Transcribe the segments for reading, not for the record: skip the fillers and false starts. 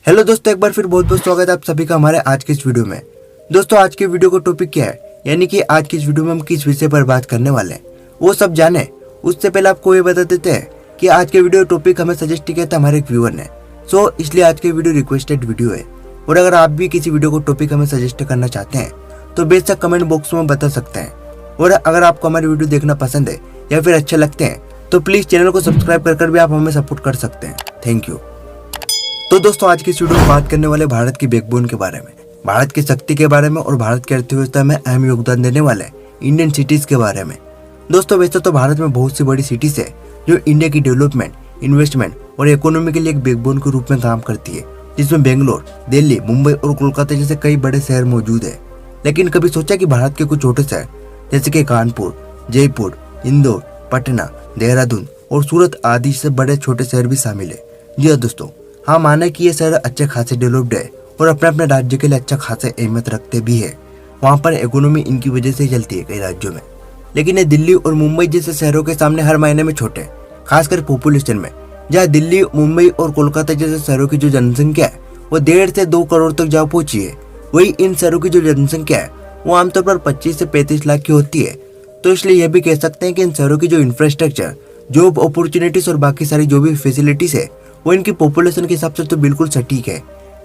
Hello दोस्तों, एक बार फिर बहुत बहुत स्वागत है आप सभी का हमारे आज के इस वीडियो में। दोस्तों, आज के वीडियो का टॉपिक क्या है, यानी कि आज की इस वीडियो में हम किस विषय पर बात करने वाले हैं वो सब जाने उससे पहले आपको ये बता देते हैं कि आज के वीडियो टॉपिक हमें सजेस्ट किया था हमारे एक व्यूअर ने। सो इसलिए आज के वीडियो रिक्वेस्टेड वीडियो है, और अगर आप भी किसी वीडियो को टॉपिक हमें सजेस्ट करना चाहते हैं तो बेशक कमेंट बॉक्स में बता सकते हैं। और अगर आपको हमारी वीडियो देखना पसंद है या फिर अच्छे लगते हैं तो प्लीज चैनल को सब्सक्राइब कर भी आप हमें सपोर्ट कर सकते हैं। Thank you. तो दोस्तों, आज की इस वीडियो में बात करने वाले भारत की बैकबोन के बारे में, भारत की शक्ति के बारे में और भारत की अर्थव्यवस्था में अहम योगदान देने वाले इंडियन सिटीज के बारे में। दोस्तों, वैसे तो भारत में बहुत सी बड़ी सिटीज है जो इंडिया की डेवलपमेंट, इन्वेस्टमेंट और इकोनॉमी के लिए एक बैकबोन के रूप में काम करती है, जिसमें बेंगलोर, दिल्ली, मुंबई और कोलकाता जैसे कई बड़े शहर मौजूद है। लेकिन कभी सोचा कि भारत के कुछ छोटे शहर जैसे कि कानपुर, जयपुर, इंदौर, पटना, देहरादून और सूरत आदि से बड़े छोटे शहर भी शामिल है। जी हाँ दोस्तों, हाँ, माना कि ये शहर अच्छे खासे डेवलप्ड है और अपने अपने राज्य के लिए अच्छा खासा अहमियत रखते भी है। वहाँ पर इकोनॉमी इनकी वजह से ही चलती है कई राज्यों में। लेकिन ये दिल्ली और मुंबई जैसे शहरों के सामने हर महीने में छोटे, खासकर पॉपुलेशन में, जहाँ दिल्ली, मुंबई और कोलकाता जैसे शहरों की जो जनसंख्या है वो 1.5 से 2 करोड़ तक जा पहुंची है। वही इन शहरों की जो जनसंख्या है वो आमतौर पर 25 से 35 लाख की होती है। तो इसलिए यह भी कह सकते हैं कि इन शहरों की जो इंफ्रास्ट्रक्चर, जॉब अपॉर्चुनिटीज और बाकी सारी जो भी फैसिलिटीज है वो इनकी पॉपुलेशन के हिसाब से तो बिल्कुल सटीक है।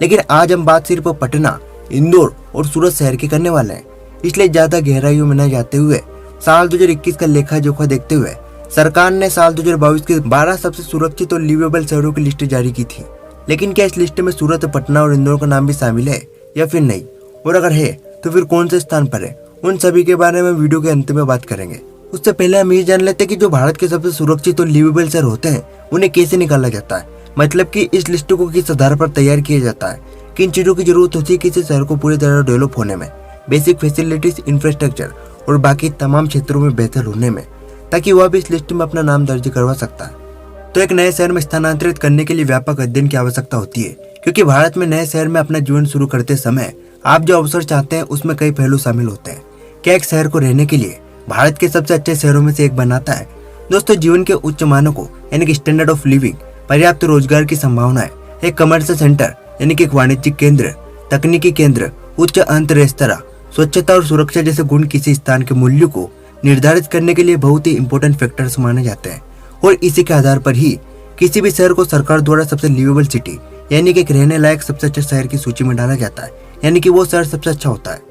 लेकिन आज हम बात सिर्फ पटना, इंदौर और सूरत शहर की करने वाले हैं। इसलिए ज्यादा गहराइयों में न जाते हुए साल 2021 का लेखा जोखा देखते हुए सरकार ने साल 2022 के 12 सबसे सुरक्षित और लिवेबल शहरों की लिस्ट जारी की थी। लेकिन क्या इस लिस्ट में सूरत, पटना और इंदौर का नाम भी शामिल है या फिर नहीं, और अगर है तो फिर कौन से स्थान पर है, उन सभी के बारे में वीडियो के अंत में बात करेंगे। उससे पहले हम ये जान लेते हैं कि जो भारत के सबसे सुरक्षित और लिवेबल शहर होते हैं उन्हें कैसे निकाला जाता है। मतलब कि इस लिस्ट को किस आधार पर तैयार किया जाता है, किन चीजों की जरूरत होती है किसी शहर को पूरी तरह डेवलप होने में, बेसिक फैसिलिटीज, इंफ्रास्ट्रक्चर और बाकी तमाम क्षेत्रों में बेहतर होने में, ताकि वह भी इस लिस्ट में अपना नाम दर्ज करवा सकता है। तो एक नए शहर में स्थानांतरित करने के लिए व्यापक अध्ययन की आवश्यकता होती है, क्योंकि भारत में नए शहर में अपना जीवन शुरू करते समय आप जो अवसर चाहते हैं उसमें कई पहलू शामिल होते हैं। क्या एक शहर को रहने के लिए भारत के सबसे अच्छे शहरों में से एक बनाता है? दोस्तों, जीवन के उच्च मानकों यानी कि स्टैंडर्ड ऑफ लिविंग, पर्याप्त रोजगार की संभावनाएं, एक कमर्शियल सेंटर यानी कि एक वाणिज्यिक केंद्र, तकनीकी केंद्र, उच्च अंत रेस्तरां, स्वच्छता और सुरक्षा जैसे गुण किसी स्थान के मूल्य को निर्धारित करने के लिए बहुत ही इंपॉर्टेंट फैक्टर्स माने जाते हैं। और इसी के आधार पर ही किसी भी शहर को सरकार द्वारा सबसे लिवेबल सिटी यानी कि एक रहने लायक सबसे अच्छा शहर की सूची में डाला जाता है, यानी कि वो शहर सबसे अच्छा होता है।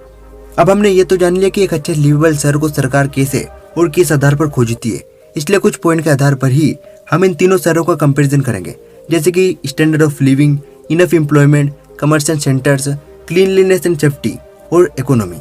अब हमने ये तो जान लिया कि एक अच्छे लिवेबल शहर को सरकार कैसे और किस आधार पर खोजती है। इसलिए कुछ पॉइंट के आधार पर ही हम इन तीनों शहरों का कंपैरिजन करेंगे, जैसे कि standard of living, enough employment, commercial centres, cleanliness and safety और इकोनॉमी।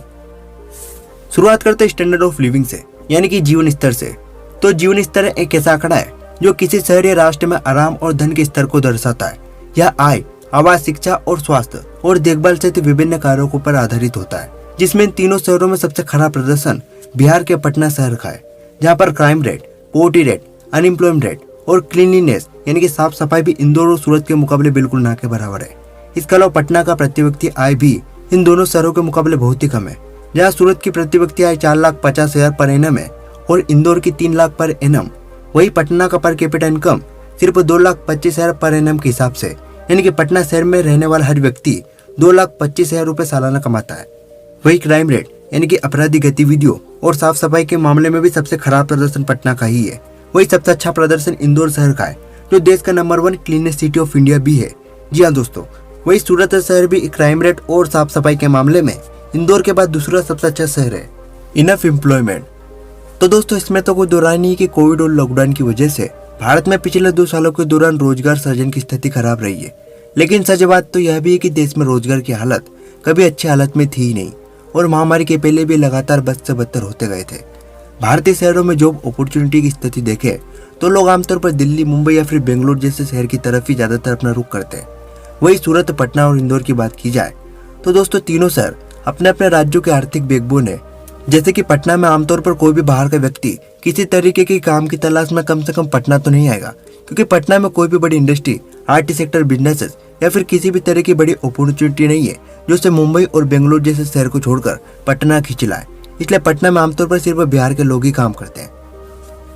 शुरुआत करते हैं स्टैंडर्ड ऑफ लिविंग से, यानी कि जीवन स्तर से। तो जीवन स्तर एक ऐसा आंकड़ा है जो किसी शहर या राष्ट्र में आराम और धन के स्तर को दर्शाता है। यह आय, आवास, शिक्षा और स्वास्थ्य और देखभाल सहित विभिन्न कारकों पर आधारित होता है, जिसमें इन तीनों शहरों में सबसे खराब प्रदर्शन बिहार के पटना शहर का है, जहाँ पर crime rate, poverty rate, unemployment rate और क्लीनलीनेस यानी कि साफ सफाई भी इंदौर और सूरत के मुकाबले बिल्कुल ना के बराबर है। इसके अलावा पटना का प्रति व्यक्ति आय भी इन दोनों शहरों के मुकाबले बहुत ही कम है, जहाँ सूरत की प्रति व्यक्ति आय 4,50,000 पर एनम है और इंदौर की 3 लाख पर एनम। वही पटना का पर कैपिटा इनकम सिर्फ 2,25,000 पर एनम के हिसाब से, यानी कि पटना शहर में रहने वाला हर व्यक्ति 2,25,000 रुपए सालाना कमाता है। वही क्राइम रेट यानी कि अपराधी गतिविधियों और साफ सफाई के मामले में भी सबसे खराब प्रदर्शन पटना का ही है। वही सबसे अच्छा प्रदर्शन इंदौर शहर का है, जो देश का number 1 cleanest city of India भी है। जी हाँ दोस्तों, वही सूरत शहर भी क्राइम रेट और साफ सफाई के मामले में इंदौर के बाद दूसरा सबसे अच्छा शहर है। Enough employment. तो दोस्तों, इसमें तो कोई दो राय नहीं कि कोविड और लॉकडाउन की वजह से भारत में पिछले 2 सालों के दौरान रोजगार सृजन की स्थिति खराब रही है। लेकिन सच बात तो यह भी है कि देश में रोजगार की हालत कभी अच्छी हालत में थी ही नहीं, और महामारी के पहले भी लगातार बद से बदतर होते गए थे। भारतीय शहरों में जॉब अपॉर्चुनिटी की स्थिति देखें तो लोग आमतौर पर दिल्ली, मुंबई या फिर बेंगलोर जैसे शहर की तरफ ही ज्यादातर अपना रुख करते हैं। वही सूरत, पटना और इंदौर की बात की जाए तो दोस्तों, तीनों शहर अपने अपने राज्यों के आर्थिक बैकबोन है। जैसे कि पटना में आमतौर पर कोई भी बाहर का व्यक्ति किसी तरीके के काम की तलाश में कम से कम पटना तो नहीं आएगा, क्योंकि पटना में कोई भी बड़ी इंडस्ट्री, आईटी सेक्टर, बिजनेसेस या फिर किसी भी तरह की बड़ी अपॉर्चुनिटी नहीं है जो उसे मुंबई और बेंगलोर जैसे शहर को छोड़कर पटना खींच लाए। इसलिए पटना में आमतौर पर सिर्फ बिहार के लोग ही काम करते हैं।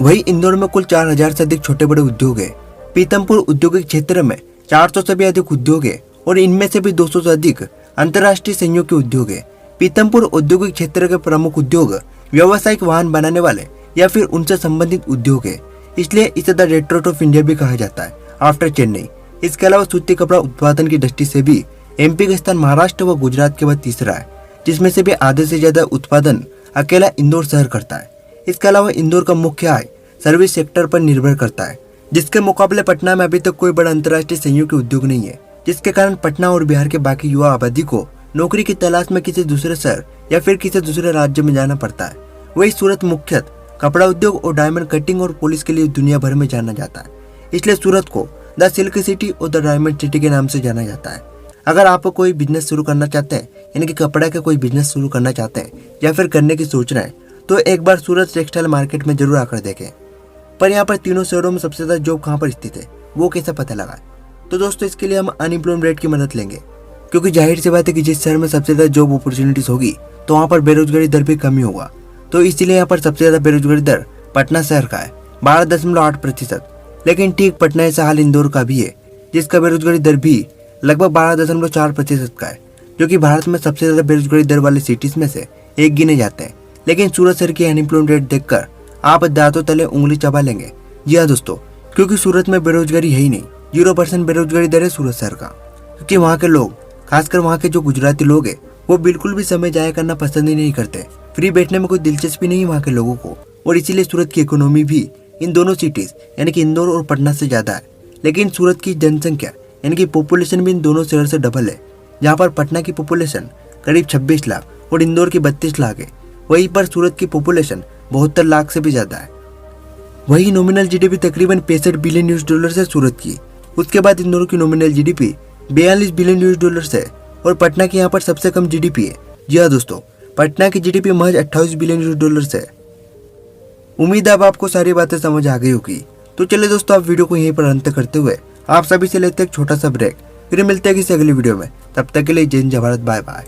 वही इंदौर में कुल 4,000 से अधिक छोटे बड़े उद्योग है। पीतमपुर औद्योगिक क्षेत्र में 400 से भी अधिक उद्योग है और इनमें से भी 200 से अधिक अंतर्राष्ट्रीय संयोग के उद्योग है। पीतमपुर औद्योगिक क्षेत्र के प्रमुख उद्योग व्यावसायिक वाहन बनाने वाले या फिर उनसे संबंधित उद्योग है, इसलिए इसे द डेट्रॉइट ऑफ इंडिया भी कहा जाता है आफ्टर चेन्नई। इसके अलावा सूती कपड़ा उत्पादन की दृष्टि से भी एमपी का स्थान महाराष्ट्र व गुजरात के बाद तीसरा है, जिसमें से भी आधे से ज्यादा उत्पादन अकेला इंदौर शहर करता है। इसके अलावा इंदौर का मुख्य आय सर्विस सेक्टर पर निर्भर करता है, जिसके मुकाबले पटना में अभी तक कोई बड़ा अंतर्राष्ट्रीय संयोग के उद्योग नहीं है, जिसके कारण पटना और बिहार के बाकी युवा आबादी को नौकरी की तलाश में किसी दूसरे शहर या फिर किसी दूसरे राज्य में जाना पड़ता है। वही सूरत मुख्यतः कपड़ा उद्योग और डायमंड कटिंग और पॉलिश के लिए दुनिया भर में जाना जाता है, इसलिए सूरत को द सिल्क सिटी और द डायमंड सिटी के नाम से जाना जाता है। अगर आप कोई बिजनेस शुरू करना चाहते हैं, यानी कि कपड़ा का कोई बिजनेस शुरू करना चाहते हैं या फिर करने की सोच रहे हैं, तो एक बार सूरत टेक्सटाइल मार्केट में जरूर आकर देखें। पर यहाँ पर तीनों शहरों में सबसे ज्यादा जॉब कहाँ पर स्थित है, वो कैसे पता लगा? तो दोस्तों इसके लिए हम अनएम्प्लॉयमेंट रेट की मदद लेंगे, क्योंकि जाहिर सी बात है कि जिस शहर में सबसे ज्यादा जॉब अपॉर्चुनिटीज होगी तो वहाँ पर बेरोजगारी दर भी कम ही होगा। तो इसीलिए यहाँ पर सबसे ज्यादा बेरोजगारी दर पटना शहर का है 12.8%। लेकिन ठीक पटना ऐसा हाल इंदौर का भी है, जिसका बेरोजगारी दर भी लगभग 12.4% का है, जो कि भारत में सबसे ज्यादा बेरोजगारी दर वाले सिटीज में से एक गिने जाते हैं। लेकिन सूरत शहर की अनएम्प्लॉयमेंट रेट देखकर आप दांतों तले उंगली चबा लेंगे। जी हाँ दोस्तों, क्योंकि सूरत में बेरोजगारी है ही नहीं, 0% बेरोजगारी दर है सूरत शहर का। क्योंकि वहाँ के लोग, खासकर वहाँ के जो गुजराती लोग हैं, वो बिल्कुल भी समय जाया करना पसंद ही नहीं करते। फ्री बैठने में कोई दिलचस्पी नहीं वहाँ के लोगों को, और इसीलिए सूरत की इकोनॉमी भी इन दोनों सिटीज यानी कि इंदौर और पटना से ज्यादा है। लेकिन सूरत की जनसंख्या यानी कि पॉपुलेशन भी इन दोनों शहर से डबल है। जहाँ पर पटना की पॉपुलेशन करीब 26 लाख और इंदौर की 32 लाख है, वहीं पर सूरत की पॉपुलेशन 72 लाख से भी ज्यादा है। वही नॉमिनल जीडीपी तकरीबन 65 बिलियन यूएस डॉलर है सूरत की। उसके बाद इंदौर की nominal GDP 42 billion US dollar है और पटना की यहाँ पर सबसे कम जीडीपी है। जी हाँ दोस्तों, पटना की जीडीपी महज 28 बिलियन यूएस डॉलर है। उम्मीद है अब आपको सारी बातें समझ आ गई होगी। तो चलिए दोस्तों, आप वीडियो को यहीं पर अंत करते हुए आप सभी से लेते एक छोटा सा ब्रेक, फिर मिलते हैं किसी अगली वीडियो में। तब तक के लिए जय हिंद, जय भारत, बाय बाय।